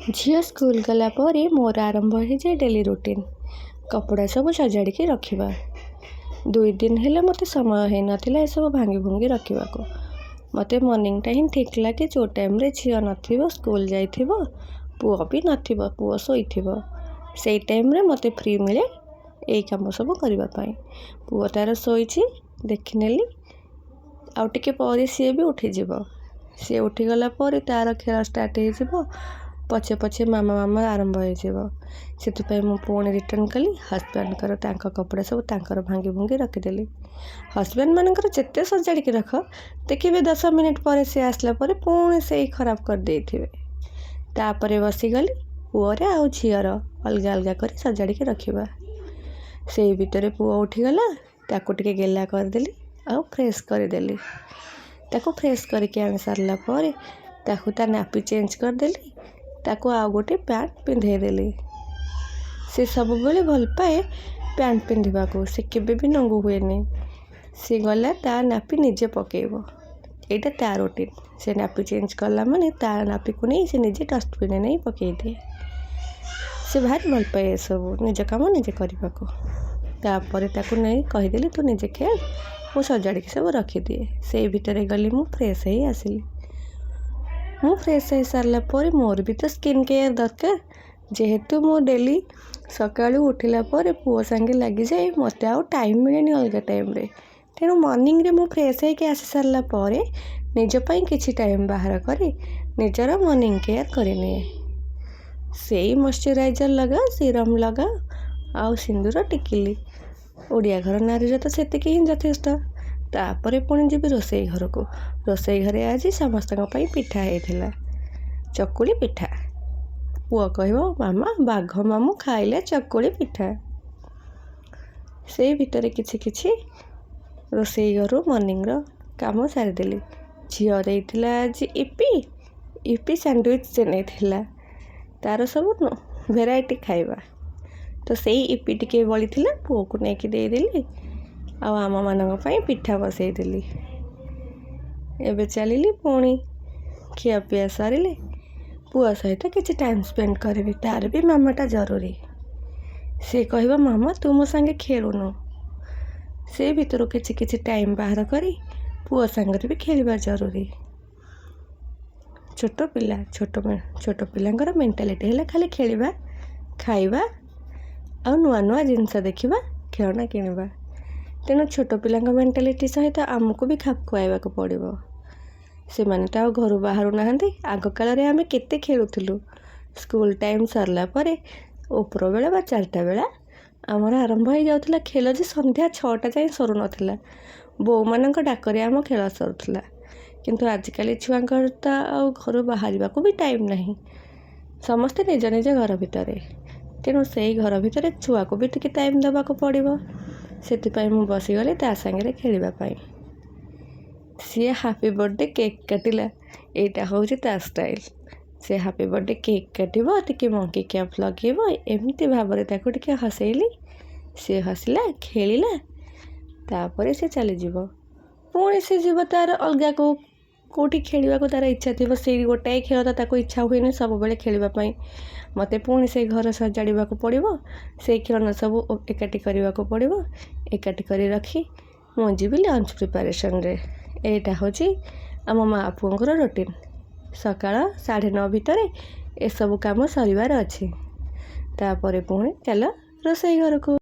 झील स्कूल गला पर मोर आरंभ हो जाए डेली रूटीन कपड़ा सब सजाड़ी रखा। 2 दिन हेले मत समय हो नाला ए सब भांगी भुंगी रखा को मत मॉर्निंग टा ही ठीक लगे जो टाइम रे झील न स्कूल जाइए पुओ भी न पुओ शोई से टाइम रे मत फ्री मिले यही कम सब करने। पुओ तार शोई देखनेली आउ टिके पर सी भी उठीज सी उठीगला तार खेल स्टार्ट हो पछे पछे मामा मामा आरंभ हो मु पुणी रिटर्न कली हजबैंड कपड़ा सब तांकर भांगी भुंगी रखिदेली। हजबैंड मानकर जिते सजाड़ी रख देखिए 10 मिनिट पर सी आसला पुणी से खराब कर देथिबे। तापरे बसीगली पुअर आउ झीर अलग अलग कर सजाड़ी रखा। से भितर पुओ उठीगला ताको टिके गेला करदेली आउ फ्रेश करदेली। ताको फ्रेश करके आनी सारला पर ताको ता नापी चेंज करदेली ताको आउ गोटे पैंट पिंधेदेली। से सब बेले भल पाए पैंट पिंधा को से केबे भी नंगू हुए सी गला ता नापी निजे पकेब यहाँ ता रूटीन। से नापी चेंज कला माने ता नापी को नहीं से निजे डस्टबिन नहीं पकई दिए। से भारी भल पाए सब निज कम निजे करने को। तापर ताको नहीं कहीदेली तू निजे खेल मु सजाड़ी सब रखिदिए। से भितर गली मु फ्रेश ही आसिली। मु फ्रेश हो सारा पर मोर भी तो स्किन केयर दरकार जेहेतु मु डेली सका उठिला पुओ सांगे लगी जाए मत आउ टाइम मिले अलग टाइम रे। तेणु मॉर्निंग रे मु फ्रेश होके आसी सारा पर निजपाई किछि टाइम बाहर करी निजर मॉर्निंग केयर करने। से मॉइस्चराइजर लगा सीरम लगा आउ सिंदूर टिकिली ओडिया घर नारी तो से ही यथेष्ट। तापर पुणी जी रोसई घर को रोसई घरे आज समस्त पिठा होता चकुली पिठा। पुओ कह मामा बाघ मामू खाइले चकुली पिठा। से भितर किछि किछि रोसई घर मॉर्निंग रो काम सारिदेली। झील देइथिला आज इपी सैंडविच से नहीं तार सब भेराइटी खाइबा तो से इपी टिके बड़ी पुओ को लेकिन देदेली आम मान पिठा बसईदेली। एबे चलिली पुणी खिया पिया सरिले पुआ सहित किसी टाइम स्पेंड करी तार भी मामाटा जरूरी। से कह मामा तू मो सांगे खेलुनु से भितर किछि किछि टाइम बाहर करी पुआ सांगे भी खेलवा जरूरी। छोट पिला छोट पिलांकर मेंटालिटी है खाली खेलवा खाइबा आ नुआ नुआ जिनस देखा खेलना किणवा। तेणु छोट पिला मेंटालिटी सहित आमको भी खाप खुआवा को पड़ो। से माने तो घर बाहर ना आग काल आम केते खेलुलु स्कूल टाइम सरला पर उपर बेला बा 4टा बेला आमर आरंभ हो जाता खेल जे संध्या 6टा जाए सरू नाला बो मान डाकरे आम खेल सरुला। किंतु आजिकल छुआर तो आ घर बाहर को भी टाइम नहीं समस्ते निज निज घर भितर। तेणु से घर भितर छुआ को भी टिके टाइम देवाक पड़ो। से मु बसीगली ता सांगे खेलवाई। सी हैप्पी बर्थडे केक काटिला यहाँ हूँ ता स्टाइल। से हैप्पी बर्थडे केक काटो टिके मंकी कैप लगेब एमती भाव टिके हसैली सी हसला खेलिला तापर से चलीज पुणी से जीव तार अलग को कौटी खेलने को तार इच्छा थी से गोटाए खेल तो इच्छा हुए सब बेले खेलवाई मत पुणी से घर सजाड़ा पड़ो से खेलना सब एकाठी करने को पड़ो एकाठी कर रखी मुझे लंच प्रिपरेशन रे। यहाँ हूँ आम माँ पुओं रूटीन सकाल 9:30 भितर ए सब कम सर अच्छी तापर पुणी चल रोसई घर को।